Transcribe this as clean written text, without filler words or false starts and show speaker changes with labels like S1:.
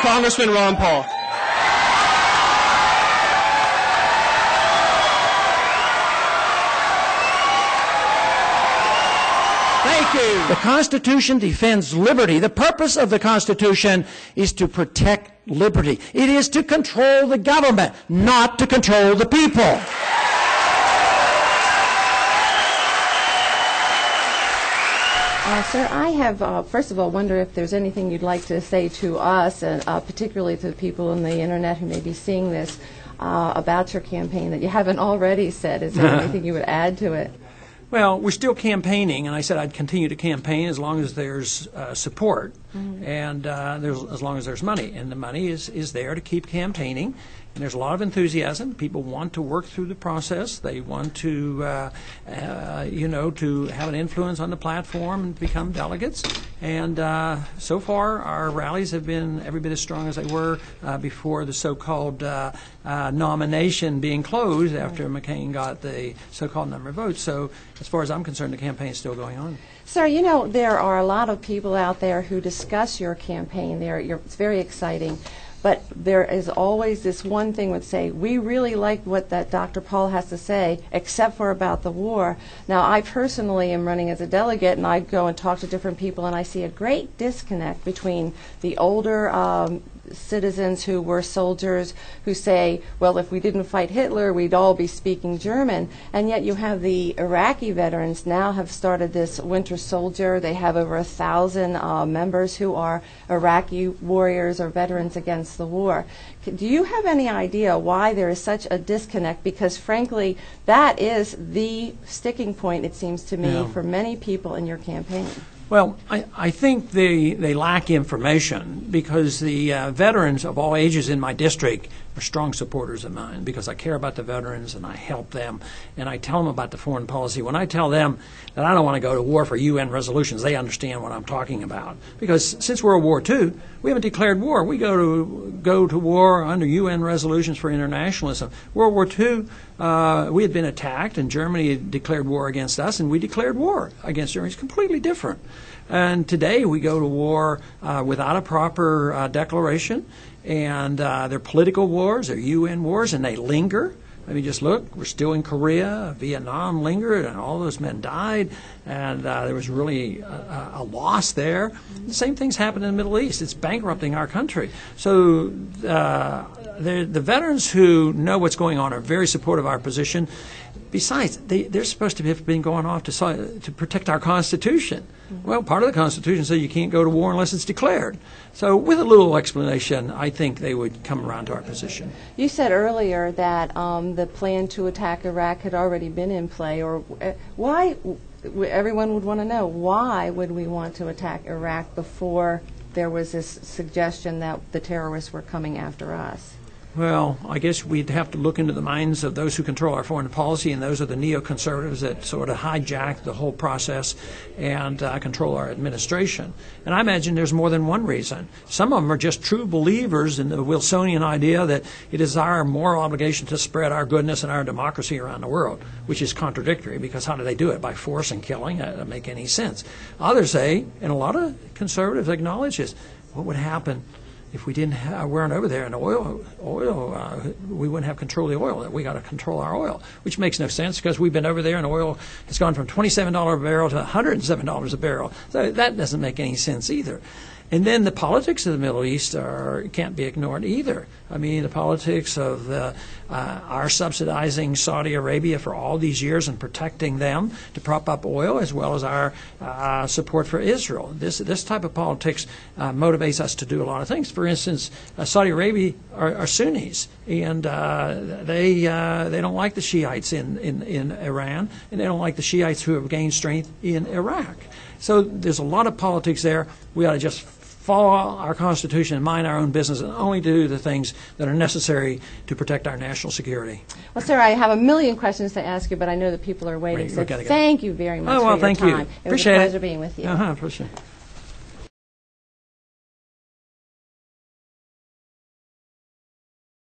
S1: Congressman Ron Paul.
S2: Thank you. The Constitution defends liberty. The purpose of the Constitution is to protect liberty. It is to control the government, not to control the people.
S3: Sir, I have, first of all, wonder if there's anything you'd like to say to us, and particularly to the people on the Internet who may be seeing this, about your campaign that you haven't already said. Is there anything you would add to it?
S2: Well, we're still campaigning, and I said I'd continue to campaign as long as there's support and as long as there's money. And the money is there to keep campaigning. And there's a lot of enthusiasm. People want to work through the process. They want to, to have an influence on the platform and become delegates. And so far, our rallies have been every bit as strong as they were before the so-called nomination being closed after McCain got the so-called number of votes. So as far as I'm concerned, the campaign is still going on.
S3: Sir, you know, there are a lot of people out there who discuss your campaign. It's very exciting. But there is always this one thing would say, we really like what that Dr. Paul has to say, except for about the war. Now, I personally am running as a delegate, and I go and talk to different people, and I see a great disconnect between the older citizens who were soldiers who say, well, if we didn't fight Hitler, we'd all be speaking German. And yet you have the Iraqi veterans now have started this Winter Soldier. They have over 1,000 members who are Iraqi warriors or veterans against the war. Do you have any idea why there is such a disconnect? Because frankly, that is the sticking point, it seems to me, for many people in your campaign.
S2: Well, I think they lack information because the veterans of all ages in my district are strong supporters of mine because I care about the veterans and I help them and I tell them about the foreign policy. When I tell them that I don't want to go to war for UN resolutions, they understand what I'm talking about. Because since World War II, we haven't declared war. We go to war under UN resolutions for internationalism. World War II, we had been attacked and Germany had declared war against us, and we declared war against Germany. It's completely different. And today we go to war without a proper declaration, and they're political wars, they're UN wars, and they linger. I mean, just look, we're still in Korea, Vietnam lingered, and all those men died, and there was really a loss there. The same things happen in the Middle East. It's bankrupting our country. So the veterans who know what's going on are very supportive of our position. Besides, they're supposed to have been going off to protect our Constitution. Well, part of the Constitution says you can't go to war unless it's declared. So with a little explanation, I think they would come around to our position.
S3: You said earlier that the plan to attack Iraq had already been in play. Or why? Everyone would want to know, why would we want to attack Iraq before there was this suggestion that the terrorists were coming after us?
S2: Well, I guess we'd have to look into the minds of those who control our foreign policy, and those are the neoconservatives that sort of hijack the whole process and control our administration. And I imagine there's more than one reason. Some of them are just true believers in the Wilsonian idea that it is our moral obligation to spread our goodness and our democracy around the world, which is contradictory, because how do they do it? By force and killing? That doesn't make any sense. Others say, and a lot of conservatives acknowledge this, what would happen if we weren't over there in oil, we wouldn't have control of the oil. We got to control our oil, which makes no sense because we've been over there and oil has gone from $27 a barrel to $107 a barrel. So that doesn't make any sense either. And then the politics of the Middle East can't be ignored either. I mean, the politics of our subsidizing Saudi Arabia for all these years and protecting them to prop up oil, as well as our support for Israel. This type of politics motivates us to do a lot of things. For instance, Saudi Arabia are Sunnis, and they don't like the Shiites in Iran, and they don't like the Shiites who have gained strength in Iraq. So there's a lot of politics there. We ought to just follow our Constitution and mind our own business and only do the things that are necessary to protect our national security.
S3: Well, sir, I have a million questions to ask you, but I know that people are waiting. So thank you very much for your time.
S2: Thank you.
S3: It was a pleasure being with you.
S2: Appreciate it.